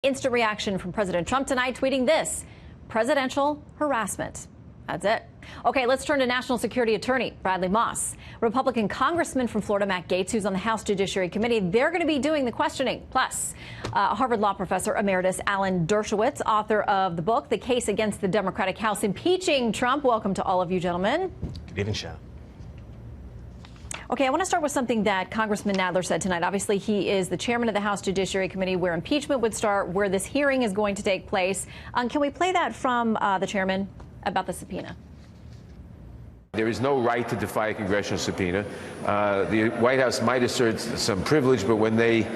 Instant reaction from President Trump tonight, tweeting this: presidential harassment. That's it. Okay, let's turn to National Security Attorney Bradley Moss. Republican Congressman from Florida, Matt Gaetz, who's on the House Judiciary Committee, they're going to be doing the questioning. Plus, Harvard Law Professor Emeritus Alan Dershowitz, author of the book, The Case Against the Democratic House Impeaching Trump. Welcome to all of you, gentlemen. Good evening, Shannon. Okay, I want to start with something that Congressman Nadler said tonight. Obviously, he is the chairman of the House Judiciary Committee, where impeachment would start, where this hearing is going to take place. Can we play that from the chairman about the subpoena? There is no right to defy a congressional subpoena. The White House might assert some privilege, but when they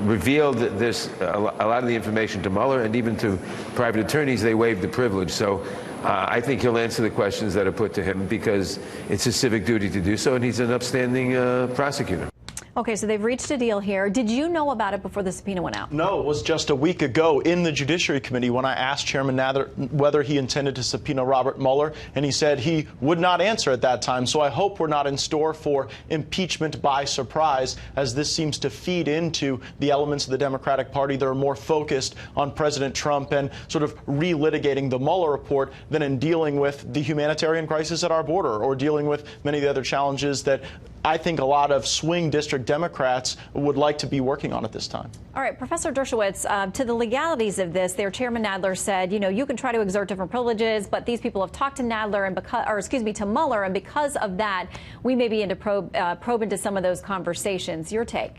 revealed this, a lot of the information to Mueller and even to private attorneys, they waived the privilege. So I think he'll answer the questions that are put to him because it's his civic duty to do so, and he's an upstanding prosecutor. Okay, so they've reached a deal here. Did you know about it before the subpoena went out? No, it was just a week ago in the Judiciary Committee when I asked Chairman Nadler whether he intended to subpoena Robert Mueller, and he said he would not answer at that time. So I hope we're not in store for impeachment by surprise, as this seems to feed into the elements of the Democratic Party that are more focused on President Trump and sort of relitigating the Mueller report than in dealing with the humanitarian crisis at our border or dealing with many of the other challenges that I think a lot of swing district Democrats would like to be working on at this time. All right, Professor Dershowitz, to the legalities of this, their chairman Nadler said, you know, you can try to exert different privileges, but these people have talked to Nadler and to Mueller, and because of that, we may be into probe into some of those conversations. Your take?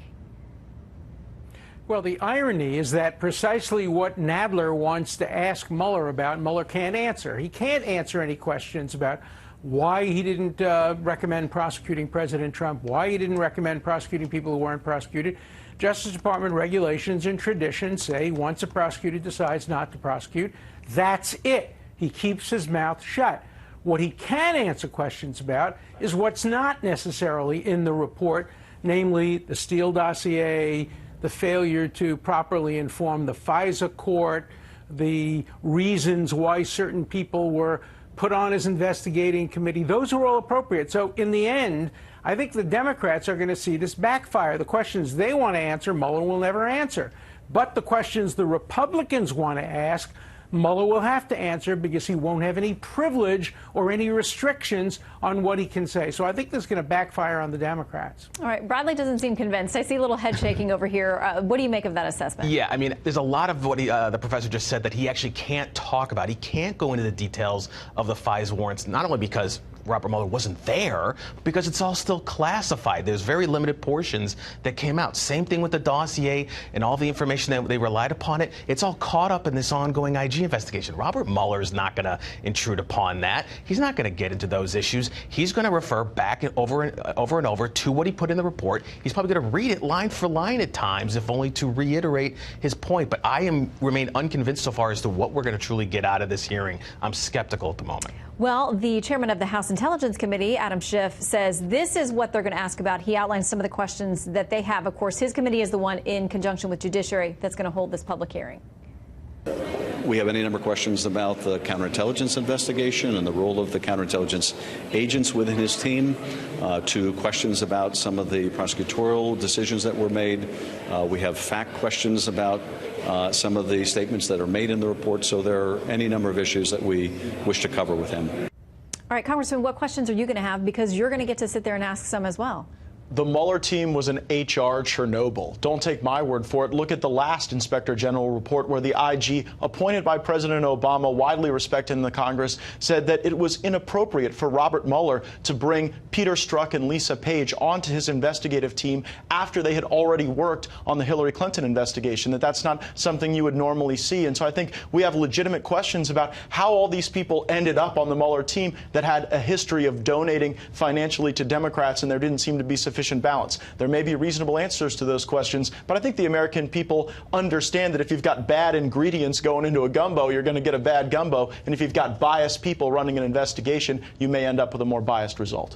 Well, the irony is that precisely what Nadler wants to ask Mueller about, Mueller can't answer. He can't answer any questions about why he didn't recommend prosecuting President Trump, why he didn't recommend prosecuting people who weren't prosecuted. Justice Department regulations and tradition say once a prosecutor decides not to prosecute, that's it. He keeps his mouth shut. What he can answer questions about is what's not necessarily in the report, namely the Steele dossier, the failure to properly inform the FISA court, the reasons why certain people were put on his investigating committee. Those are all appropriate. So in the end, I think the Democrats are going to see this backfire. The questions they want to answer, Mueller will never answer. But the questions the Republicans want to ask, Mueller will have to answer because he won't have any privilege or any restrictions on what he can say. So I think this is going to backfire on the Democrats. All right. Bradley doesn't seem convinced. I see a little head shaking over here. What do you make of that assessment? Yeah, I mean, there's a lot of what the professor just said that he actually can't talk about. He can't go into the details of the FISA warrants, not only because Robert Mueller wasn't there, because it's all still classified. There's very limited portions that came out. Same thing with the dossier and all the information that they relied upon it. It's all caught up in this ongoing IG investigation. Robert Mueller is not going to intrude upon that. He's not going to get into those issues. He's going to refer back and over to what he put in the report. He's probably going to read it line for line at times, if only to reiterate his point. But I remain unconvinced so far as to what we're going to truly get out of this hearing. I'm skeptical at the moment. Well, the chairman of the House Intelligence Committee, Adam Schiff, says this is what they're going to ask about. He outlines some of the questions that they have. Of course, his committee is the one in conjunction with Judiciary that's going to hold this public hearing. We have any number of questions about the counterintelligence investigation and the role of the counterintelligence agents within his team, to questions about some of the prosecutorial decisions that were made. We have fact questions about some of the statements that are made in the report. So there are any number of issues that we wish to cover with him. All right, Congressman, what questions are you going to have? Because you're going to get to sit there and ask some as well. The Mueller team was an HR Chernobyl. Don't take my word for it. Look at the last Inspector General report where the IG, appointed by President Obama, widely respected in the Congress, said that it was inappropriate for Robert Mueller to bring Peter Strzok and Lisa Page onto his investigative team after they had already worked on the Hillary Clinton investigation, that's not something you would normally see. And so I think we have legitimate questions about how all these people ended up on the Mueller team that had a history of donating financially to Democrats, and there didn't seem to be sufficient balance. There may be reasonable answers to those questions, but I think the American people understand that if you've got bad ingredients going into a gumbo, you're going to get a bad gumbo. And if you've got biased people running an investigation, you may end up with a more biased result.